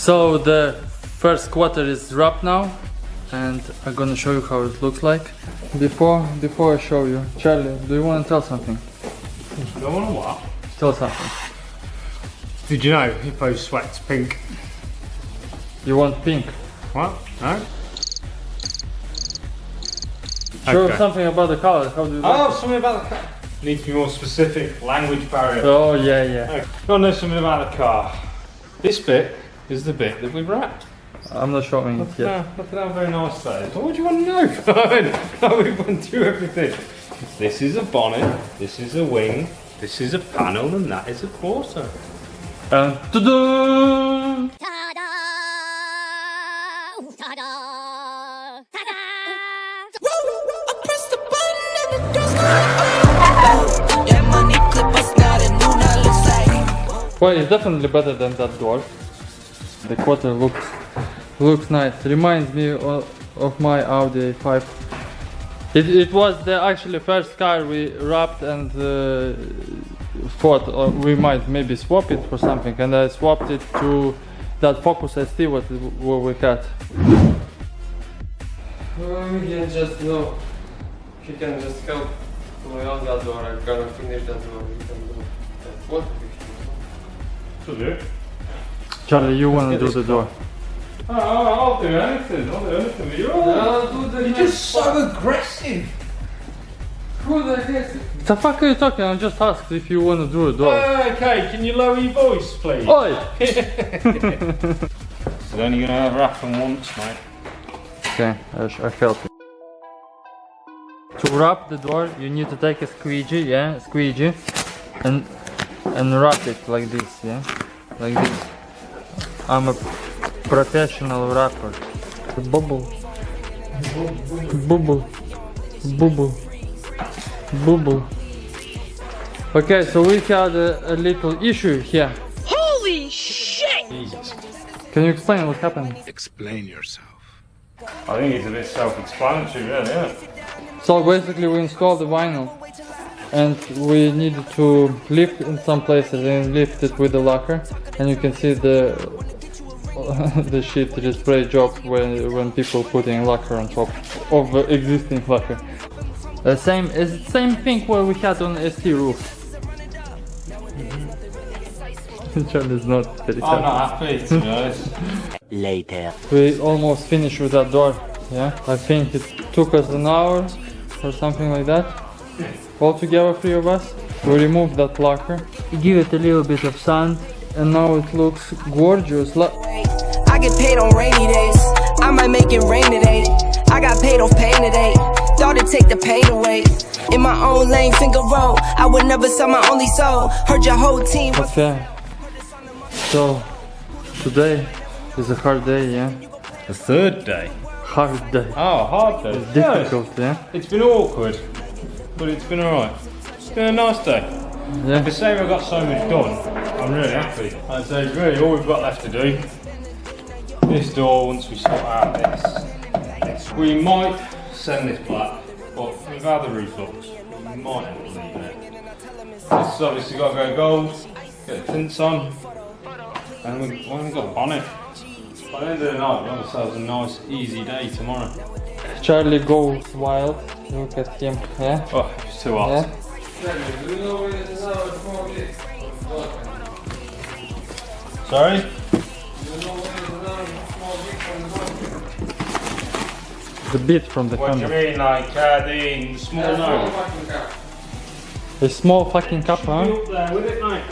So the first quarter is wrapped now, and I'm gonna show you how it looks like. Before I show you, Charlie, do you want to tell something? Do I want to what? Tell something. Did you know Hippo sweats pink? You want pink? What? No? Show Okay. something about the color. How do you like Oh, something about the car. Needs to be more specific. Language barrier. Oh yeah, yeah. Okay. Gotta know something about the car. This bit is the bit that we've wrapped. I'm not showing it yet. Look at how very nice that is. What do you want to know? We went through everything. This is a bonnet, this is a wing, this is a panel, and that is a quarter. And ta-da! Ta-da! Ta-da! Ta-da! I press the button and the doors go. Yeah, money clip us now, the new now looks like. Well, it's definitely better than that door. The quarter looks nice. Reminds me of my Audi 5. It was the actually first car we wrapped and thought we might maybe swap it for something, and I swapped it to that Focus ST what we had. We can just know. He can just help my other door. I'm gonna finish that door. We can do that. What? To do. Charlie, you wanna do the door? Oh, I'll do anything. I'll do anything. You're just so aggressive. Who the heck? The fuck are you talking? I just asked if you wanna do a door. Okay, can you lower your voice, please? Oi! It's only gonna happen once, mate. Okay, I help you. To wrap the door, you need to take a squeegee, yeah, squeegee, and wrap it like this, yeah, like this. I'm a professional rapper. Bubble, bubble, bubble, bubble. Okay, so we had a little issue here. Holy shit! Jesus. Can you explain what happened? Explain yourself. I think it's a bit self-explanatory, really, yeah. So basically we installed the vinyl and we needed to lift in some places and lift it with the lacquer, and you can see the the shit spray job when people putting lacquer on top of the existing lacquer. Same thing what we had on ST roof. Charlie's not very I'm happy. not happy, to be honest. Later. We almost finished with that door, yeah? I think it took us an hour or something like that. All together, 3 of us. We removed that lacquer, give it a little bit of sand, and now it looks gorgeous. I get paid on rainy days. I might make it rain today. I got paid off pain today. Thought it'd take the pain away. In my own lane, finger roll. I would never sell my only soul. Heard your whole team. Okay. So, today is a hard day, yeah? The third day. Hard day. Oh, hard day. It's difficult, yeah? It's been awkward, but it's been alright. It's been a nice day. Yeah. To say we've got so much done, I'm really happy. I'd say really all we've got left to do. This door, once we sort out this. We might send this black, but with how the roof looks, we might end up leaving it. This has obviously got to go gold, get the tints on, and we've only got a bonnet. By the end of the night, we'll have ourselves a nice, easy day tomorrow. Charlie goes wild. Look at him, yeah? Oh, it's too hot. Yeah? Do you know where is our small bit? Sorry? Do you know where is our small bit from the door? The bit from the What do you camera. mean, like the small nose? fucking car. A small fucking cup, huh? You up there with it, mate?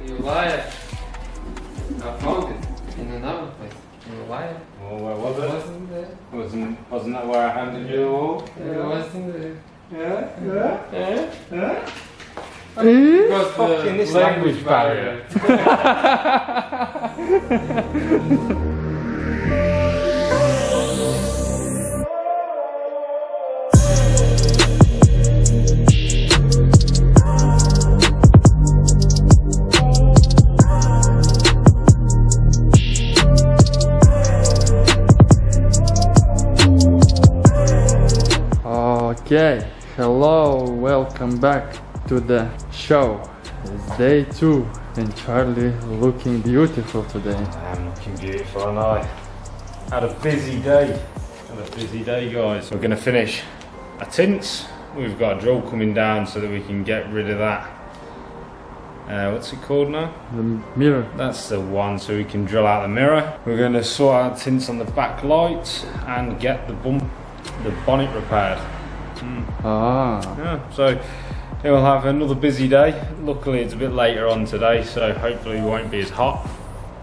You liar. I found it in another place. You liar. Well, where was It it? wasn't there. Wasn't that where I handed you the wall? It wasn't there. Yeah. Got Fucking this language barrier. Okay, hello, welcome back to the show. It's day 2 And Charlie looking beautiful today. I'm looking beautiful, and I had a busy day. Guys. We're going to finish our tints. We've got a drill coming down so that we can get rid of that. What's it called now? The mirror. That's the one, so we can drill out the mirror. We're going to sort out tints on the back lights and get the bonnet repaired. Yeah, so it will have another busy day. Luckily it's a bit later on today, so hopefully it won't be as hot,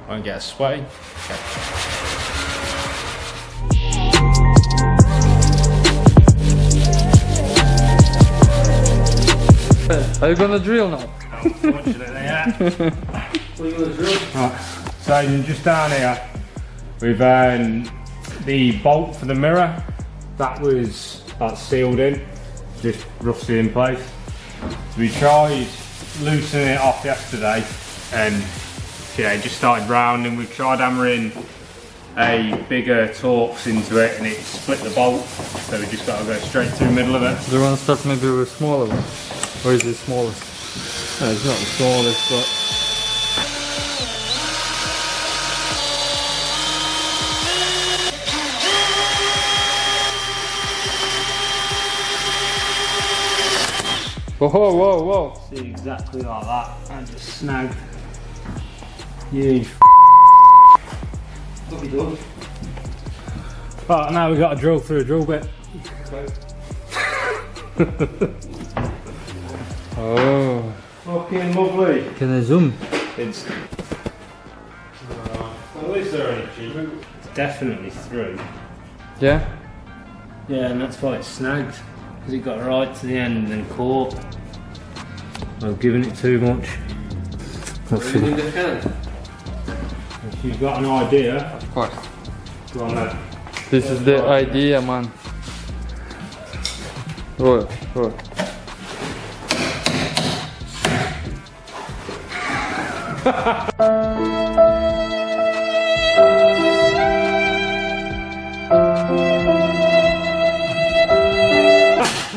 won't get as sweaty. Are you gonna drill now? Unfortunately, yeah. What are you gonna drill? Right, so just down here we've the bolt for the mirror that's sealed in, just rusted in place. So we tried loosening it off yesterday and yeah, it just started rounding. We've tried hammering a bigger Torx into it and it split the bolt, so we just got to go straight through the middle of it. Do you want to start maybe with smaller one? Or is it smallest? No, it's not the smallest, but whoa. see, exactly like that. I just snagged. You Right, now we've got to drill through a drill bit. Oh. Fucking lovely. Can I zoom? It's at least they're only cheap. It's definitely through. Yeah? Yeah, and that's why it's snagged, because it got right to the end and then caught. I've given it too much. What are you in the hand? If you've got an idea, Of course. go on then. This is the idea, man. Oh.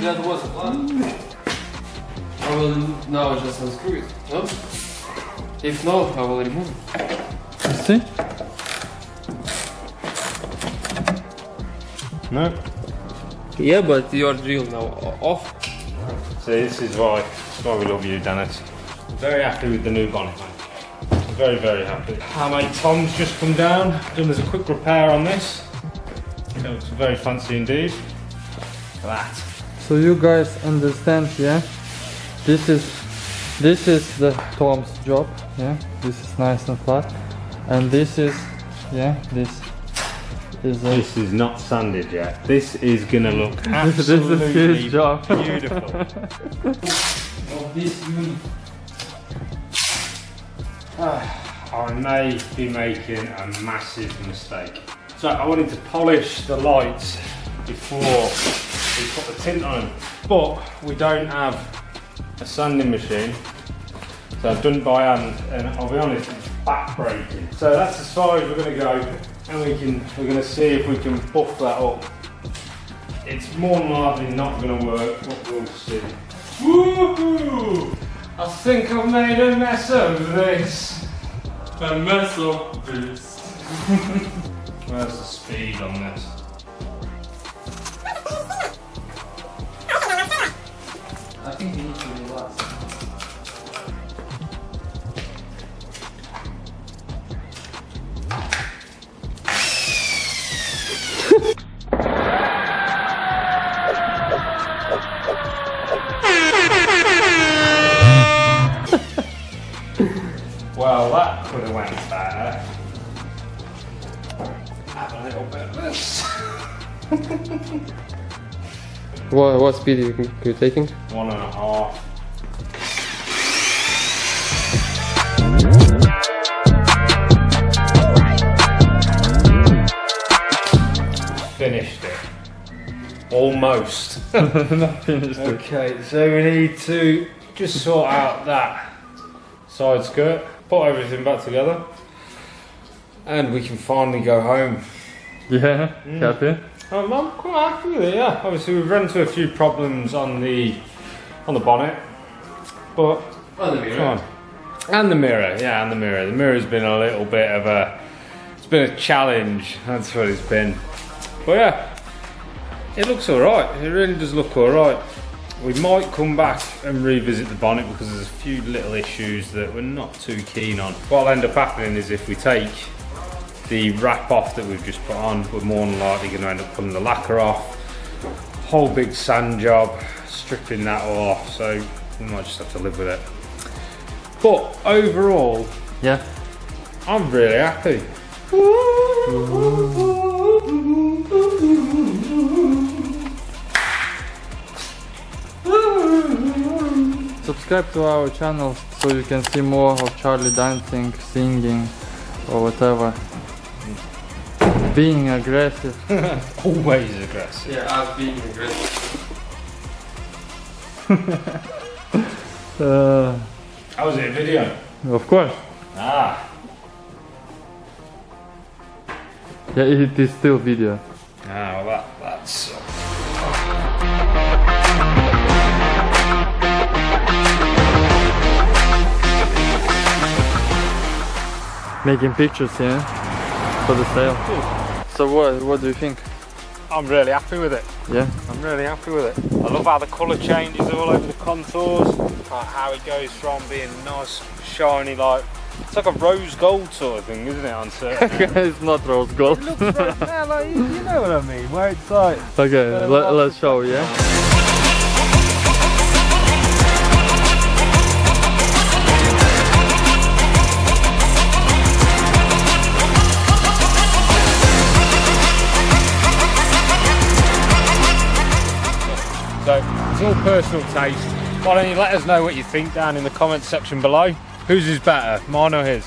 That was a plan. I will now just unscrew it, no? If not, I will remove it. See? No. Yeah, but your drill now off. See, this is why we love you, Dennis. Very happy with the new bonnet, man. Very, very happy. Our mate Tom's just come down, done us a quick repair on this. It looks very fancy indeed. Look at that. So you guys understand, yeah? This is the Tom's job, yeah? This is nice and flat. And this is, yeah, this is This is not sanded yet. This is gonna look this is absolutely his job. beautiful. Of this unit. I may be making a massive mistake. So I wanted to polish the lights before we put the tint on them, but we don't have a sanding machine, so I've done it by hand, and I'll be honest, it's back-breaking. So that's as far as we're going to go, and we're going to see if we can buff that up. It's more than likely not going to work, but we'll see. Woohoo! I think I've made a mess of this. A mess of this. Where's the speed on this? I think you need to relax. Well, that could have went better. Have a little bit of this. What speed are you taking? 1.5. Finished it. Almost. not finished. Okay, so we need to just sort out that side skirt, put everything back together, and we can finally go home. Yeah, happy? I'm quite happy with it, yeah. Obviously we've run into a few problems on the bonnet, but On the mirror. come on. And the mirror, yeah, and the mirror. The mirror's been a little bit of a, it's been a challenge, that's what it's been. But yeah, it looks alright, it really does look alright. We might come back and revisit the bonnet because there's a few little issues that we're not too keen on. What'll end up happening is if we take the wrap off that we've just put on, we're more than likely going to end up pulling the lacquer off. Whole big sand job, stripping that all off, so we might just have to live with it. But overall, Yeah. I'm really happy. Subscribe to our channel so you can see more of Charlie dancing, singing, or whatever. Being aggressive. Always aggressive. Yeah, I've been aggressive. How was it a video? Of course. Ah. Yeah, it is still video. Ah, well that's... Making pictures, yeah, for the sale. So what do you think? I'm really happy with it. Yeah. I'm really happy with it. I love how the colour changes all over the contours. Like how it goes from being nice, shiny, like it's like a rose gold sort of thing, isn't it? On certain It's not rose gold. it looks very, yeah, like, you know what I mean? Where it's like. Okay, let's show, yeah. So it's all personal taste. Why don't you let us know what you think down in the comments section below? Whose is better, mine or his?